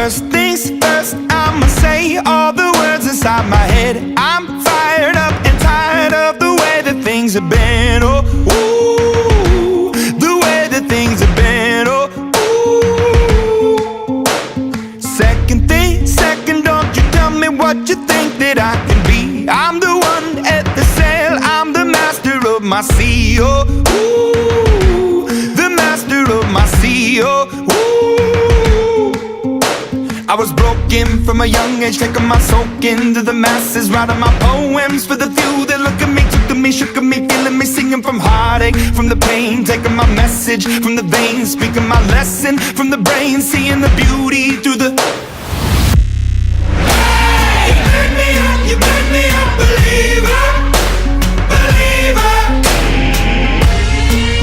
First things first, I'ma say all the words inside my head. I'm fired up and tired of the way that things have been. Oh, ooh, the way that things have been. Oh, ooh. Second thing, second, don't you tell me what you think that I can be. I'm the one at the sail, I'm the master of my sea. Oh, ooh, the master of my sea. Oh, ooh. I was broken from a young age, taking my soak into the masses, writing my poems for the few that look at me, took to me, shook at me, feeling me, singing from heartache, from the pain, taking my message from the veins, speaking my lesson from the brain, seeing the beauty through the... Hey, you made me a believer, believer.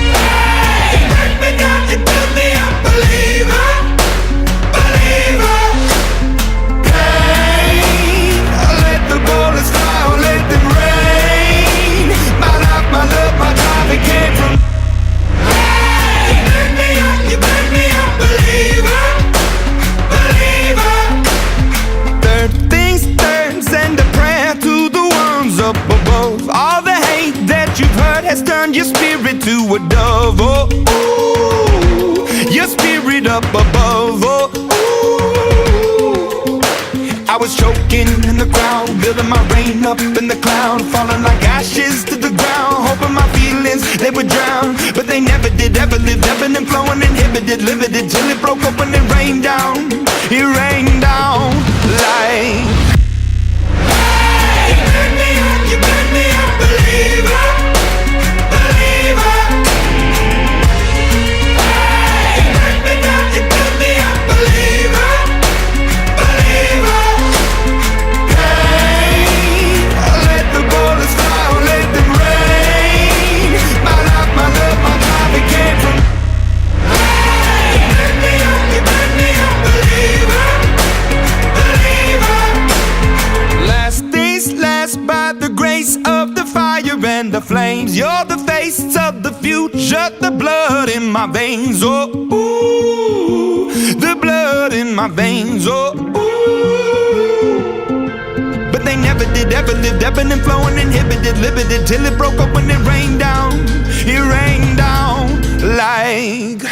Hey, you break me down, you build me a believer, believer. Up above, all the hate that you've heard has turned your spirit to a dove. Oh, ooh, your spirit up above. Oh, ooh. I was choking in the crowd, building my rain up in the cloud, falling like ashes to the ground, hoping my feelings they would drown, but they never did. Ever lived, ebbing and flowing, inhibited, limited, till it broke open and rained down. It rained down like... You made me a believer, believer. Hey, you break me down, you build me a believer, believer. Hey, let the bullets fly, let them rain. My life, my love, my life, it came from... Hey, you made me a believer, believer. Last things last, by the grace of the fire and the flames, you're the face of the future, the blood in my veins. Oh, ooh, the blood in my veins. Oh, ooh. But they never did, ever lived, ebbing and flowing, inhibited, limited, till it broke up when it rained down. It rained down like...